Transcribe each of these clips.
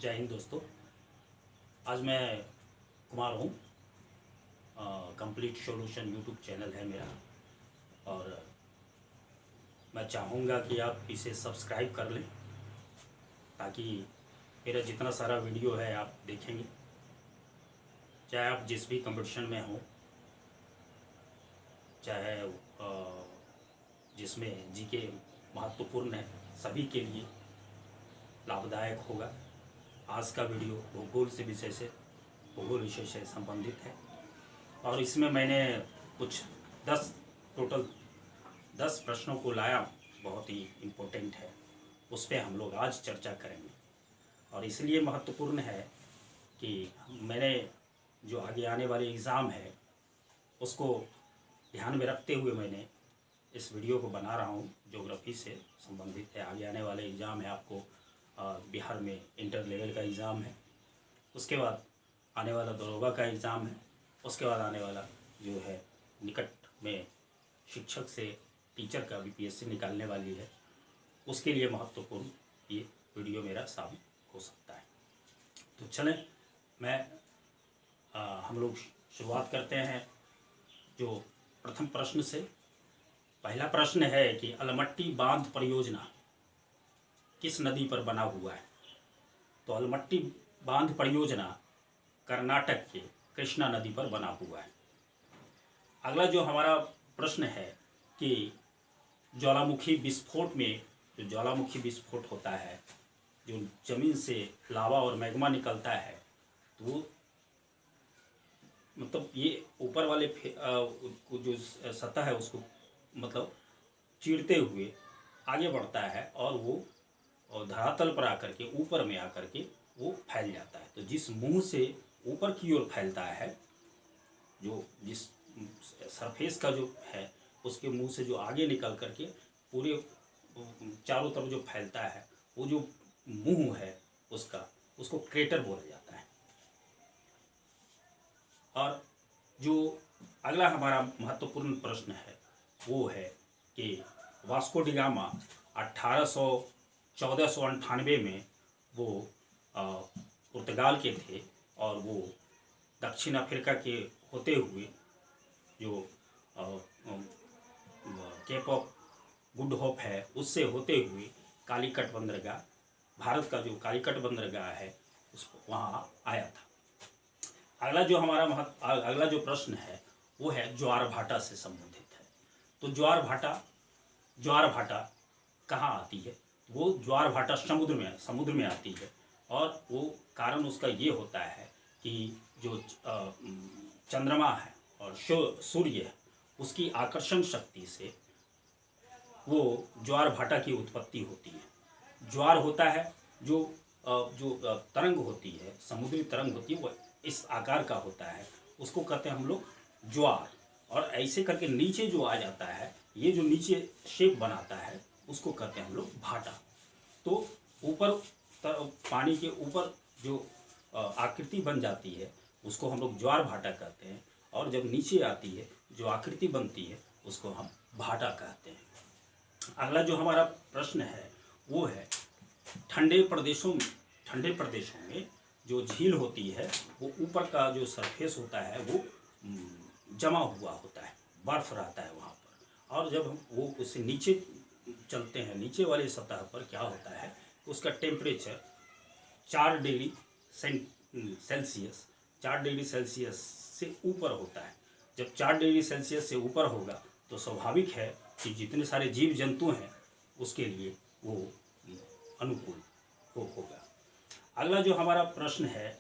जय हिंद दोस्तों। आज मैं कुमार हूँ। कंप्लीट सॉल्यूशन यूट्यूब चैनल है मेरा और मैं चाहूँगा कि आप इसे सब्सक्राइब कर लें ताकि मेरा जितना सारा वीडियो है आप देखेंगे, चाहे आप जिस भी कंपटीशन में हो, चाहे जिसमें जीके महत्वपूर्ण है, सभी के लिए लाभदायक होगा। आज का वीडियो भूगोल विषय से संबंधित है और इसमें मैंने कुछ 10 प्रश्नों को लाया, बहुत ही इम्पोर्टेंट है, उस पर हम लोग आज चर्चा करेंगे। और इसलिए महत्वपूर्ण है कि मैंने जो आगे आने वाले एग्ज़ाम है उसको ध्यान में रखते हुए मैंने इस वीडियो को बना रहा हूँ। ज्योग्राफी से संबंधित है। आगे आने वाले एग्ज़ाम है, आपको बिहार में इंटर लेवल का एग्ज़ाम है, उसके बाद आने वाला दरोगा का एग्ज़ाम है, उसके बाद आने वाला जो है निकट में शिक्षक से टीचर का बीपीएससी निकालने वाली है, उसके लिए महत्वपूर्ण ये वीडियो मेरा साबित हो सकता है। तो चलें हम लोग शुरुआत करते हैं जो प्रथम प्रश्न से। पहला प्रश्न है कि अलमट्टी बांध परियोजना किस नदी पर बना हुआ है? तो अलमट्टी बांध परियोजना कर्नाटक के कृष्णा नदी पर बना हुआ है। अगला जो हमारा प्रश्न है कि ज्वालामुखी विस्फोट में, जो ज्वालामुखी विस्फोट होता है, जो ज़मीन से लावा और मैग्मा निकलता है, तो मतलब ये ऊपर वाले जो सतह है उसको मतलब चीरते हुए आगे बढ़ता है और वो धरातल पर आकर के ऊपर में आकर के वो फैल जाता है। तो जिस मुंह से ऊपर की ओर फैलता है, जो जिस सरफेस का जो है उसके मुंह से जो आगे निकल करके पूरे चारों तरफ जो फैलता है, वो जो मुंह है उसको क्रेटर बोला जाता है। और जो अगला हमारा महत्वपूर्ण प्रश्न है वो है कि वास्को डी गामा 1498 में वो पुर्तगाल के थे और वो दक्षिण अफ्रीका के होते हुए जो केप ऑफ गुड होप है उससे होते हुए कालीकट बंदरगाह, भारत का जो कालीकट बंदरगाह है उस वहाँ आया था। अगला जो प्रश्न है वो है ज्वार भाटा से संबंधित है। तो ज्वार भाटा कहाँ आती है? वो ज्वार भाटा समुद्र में आती है और वो कारण उसका ये होता है कि जो चंद्रमा है और सूर्य है उसकी आकर्षण शक्ति से वो ज्वार भाटा की उत्पत्ति होती है। ज्वार होता है जो तरंग होती है, समुद्री तरंग होती है, वो इस आकार का होता है, उसको कहते हैं हम लोग ज्वार। और ऐसे करके नीचे जो आ जाता है, ये जो नीचे शेप बनाता है उसको कहते हैं हम लोग भाटा। तो ऊपर पानी के ऊपर जो आकृति बन जाती है उसको हम लोग ज्वार भाटा कहते हैं, और जब नीचे आती है जो आकृति बनती है उसको हम भाटा कहते हैं। अगला जो हमारा प्रश्न है वो है ठंडे प्रदेशों में जो झील होती है वो ऊपर का जो सरफेस होता है वो जमा हुआ होता है, बर्फ रहता है वहाँ पर, और जब हम वो उससे नीचे चलते हैं, नीचे वाली सतह पर क्या होता है, उसका टेम्परेचर 4 डिग्री सेल्सियस से ऊपर होता है। जब 4 डिग्री सेल्सियस से ऊपर होगा तो स्वाभाविक है कि जितने सारे जीव जंतु हैं उसके लिए वो अनुकूल होगा। अगला जो हमारा प्रश्न है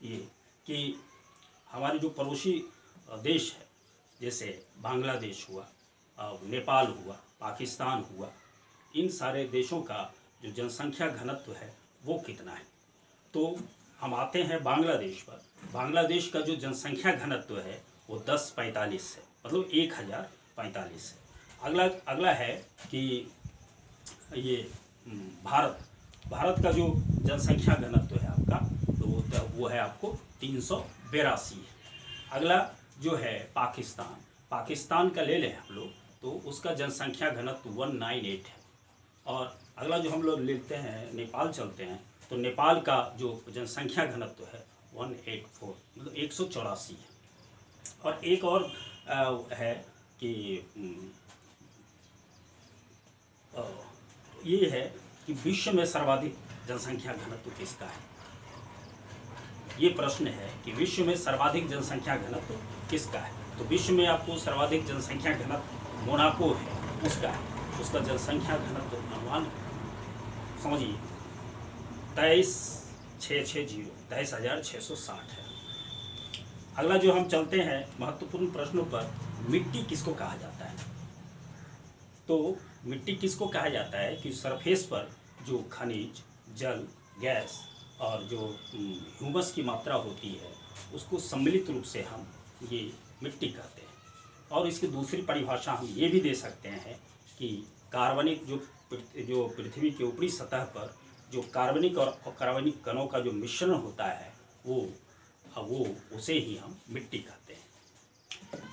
ये कि हमारे जो पड़ोसी देश है, जैसे बांग्लादेश हुआ, नेपाल हुआ, पाकिस्तान हुआ, इन सारे देशों का जो जनसंख्या घनत्व है वो कितना है? तो हम आते हैं बांग्लादेश पर। बांग्लादेश का जो जनसंख्या घनत्व है वो 1045 है, मतलब 1045 है। अगला है कि ये भारत का जो जनसंख्या घनत्व है आपका, तो वो है आपको 382 है। अगला जो है पाकिस्तान का ले लें हम लोग, तो उसका जनसंख्या घनत्व 198 है। और अगला जो हम लोग लेते हैं नेपाल चलते हैं, तो नेपाल का जो जनसंख्या घनत्व है 184 मतलब 184 है। और एक और है कि ये है कि विश्व में सर्वाधिक जनसंख्या घनत्व किसका है। ये प्रश्न है कि विश्व में सर्वाधिक जनसंख्या घनत्व किसका है। तो विश्व में आपको सर्वाधिक जनसंख्या घनत्व मोनाको है, उसका है। उसका जनसंख्या घनत्व अनुमान समझिए 23,660 है। अगला जो हम चलते हैं महत्वपूर्ण प्रश्नों पर, मिट्टी किसको कहा जाता है। तो मिट्टी किसको कहा जाता है कि सरफेस पर जो खनिज, जल, गैस और जो ह्यूमस की मात्रा होती है उसको सम्मिलित रूप से हम ये मिट्टी कहते हैं। और इसकी दूसरी परिभाषा हम ये भी दे सकते हैं कि कार्बनिक जो पृथ्वी के ऊपरी सतह पर जो कार्बनिक और अकार्बनिक कणों का जो मिश्रण होता है वो उसे ही हम मिट्टी कहते हैं।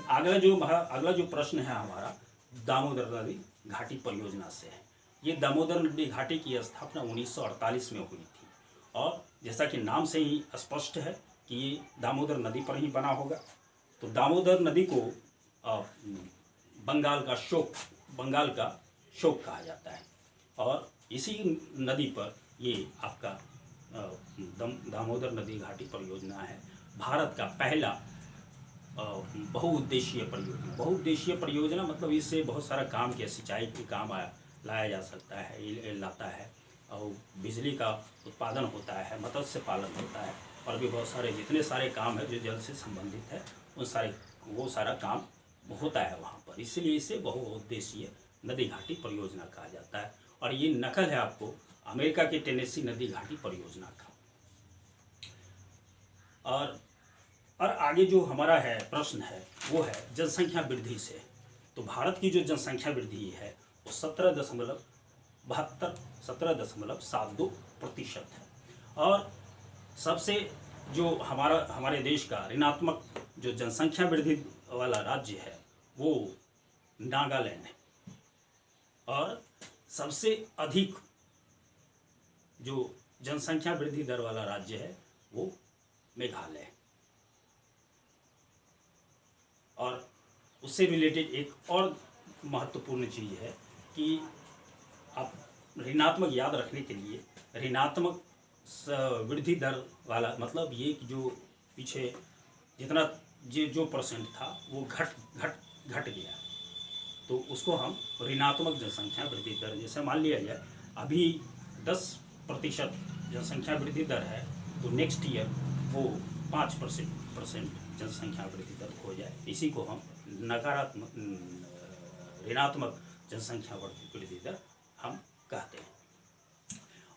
अगला जो प्रश्न है हमारा दामोदर नदी घाटी परियोजना से है। ये दामोदर नदी घाटी की स्थापना 1948 में हुई थी और जैसा कि नाम से ही स्पष्ट है कि ये दामोदर नदी पर ही बना होगा। तो दामोदर नदी को बंगाल का शोक कहा जाता है और इसी नदी पर ये आपका दामोदर नदी घाटी परियोजना है। भारत का पहला बहुउद्देशीय परियोजना मतलब इससे बहुत सारा काम किया, सिंचाई के काम लाया जा सकता है, लाता है और बिजली का उत्पादन होता है, मत्स्य पालन होता है और भी बहुत सारे जितने सारे काम है जो जल से संबंधित है वो सारा काम होता है वहाँ पर। इसलिए इसे बहुउद्देशीय नदी घाटी परियोजना कहा जाता है। और ये नकल है आपको अमेरिका की टेनेसी नदी घाटी परियोजना का। और आगे जो हमारा है प्रश्न है वो है जनसंख्या वृद्धि से। तो भारत की जो जनसंख्या वृद्धि है वो 17.72% है। और सबसे जो हमारे देश का ऋणात्मक जो जनसंख्या वृद्धि वाला राज्य है वो नागालैंड है और सबसे अधिक जो जनसंख्या वृद्धि दर वाला राज्य है वो मेघालय है। और उससे रिलेटेड एक और महत्वपूर्ण चीज़ है कि आप ऋणात्मक याद रखने के लिए ऋणात्मक वृद्धि दर वाला मतलब ये कि जो पीछे जितना जो परसेंट था वो घट गया, तो उसको हम ऋणात्मक जनसंख्या वृद्धि दर, जैसे मान लिया जाए अभी 10% जनसंख्या वृद्धि दर है तो नेक्स्ट ईयर वो 5% जनसंख्या वृद्धि दर हो जाए, इसी को हम ऋणात्मक जनसंख्या वृद्धि दर हम कहते हैं।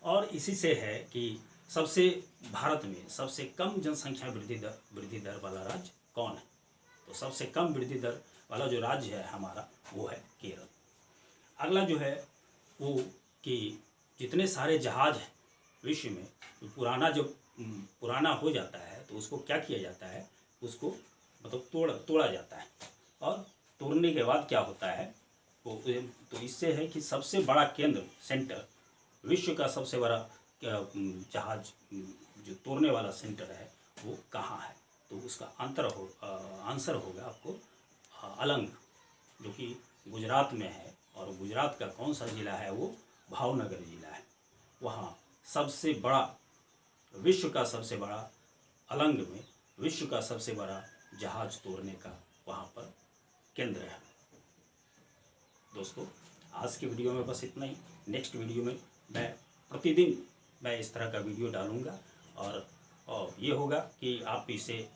और इसी से है कि भारत में सबसे कम जनसंख्या वृद्धि दर वाला राज्य कौन है। तो सबसे कम वृद्धि दर वाला जो राज्य है हमारा वो है केरल। अगला जो है वो कि जितने सारे जहाज हैं विश्व में, पुराना हो जाता है तो उसको क्या किया जाता है, उसको मतलब तोड़ा जाता है। और तोड़ने के बाद क्या होता है तो इससे है कि सबसे बड़ा केंद्र सेंटर, विश्व का सबसे बड़ा जहाज जो तोड़ने वाला सेंटर है वो कहाँ है। तो उसका आंसर होगा आपको अलंग, जो कि गुजरात में है। और गुजरात का कौन सा ज़िला है वो भावनगर ज़िला है। वहाँ सबसे बड़ा विश्व का सबसे बड़ा अलंग में विश्व का सबसे बड़ा जहाज तोड़ने का वहाँ पर केंद्र है। दोस्तों आज की वीडियो में बस इतना ही। नेक्स्ट वीडियो में मैं प्रतिदिन इस तरह का वीडियो डालूँगा और ये होगा कि आप इसे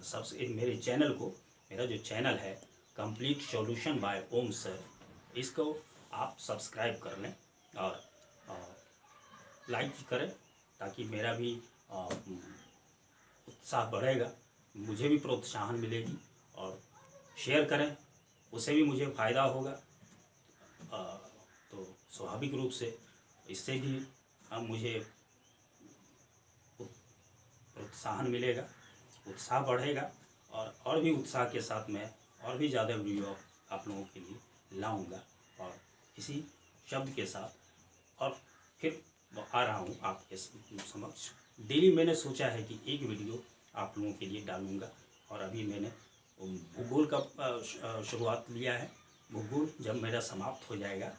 सबसे मेरे चैनल को, मेरा जो चैनल है complete solution by Om sir, इसको आप सब्सक्राइब कर लें और लाइक करें ताकि मेरा भी उत्साह बढ़ेगा, मुझे भी प्रोत्साहन मिलेगी। और शेयर करें, उससे भी मुझे फ़ायदा होगा। तो स्वाभाविक रूप से इससे भी मुझे प्रोत्साहन मिलेगा, उत्साह बढ़ेगा और भी उत्साह के साथ मैं और भी ज़्यादा वीडियो आप लोगों के लिए लाऊंगा। और इसी शब्द के साथ और फिर आ रहा हूँ आपके समक्ष। डेली मैंने सोचा है कि एक वीडियो आप लोगों के लिए डालूँगा, और अभी मैंने भूगोल का शुरुआत लिया है। भूगोल जब मेरा समाप्त हो जाएगा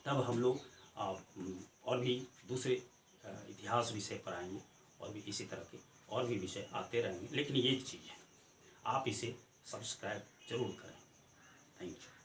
तब हम लोग और भी दूसरे इतिहास विषय पढ़ाएंगे, और भी इसी तरह के और भी विषय आते रहेंगे। लेकिन एक चीज़ है, आप इसे सब्सक्राइब जरूर करें। Thank you.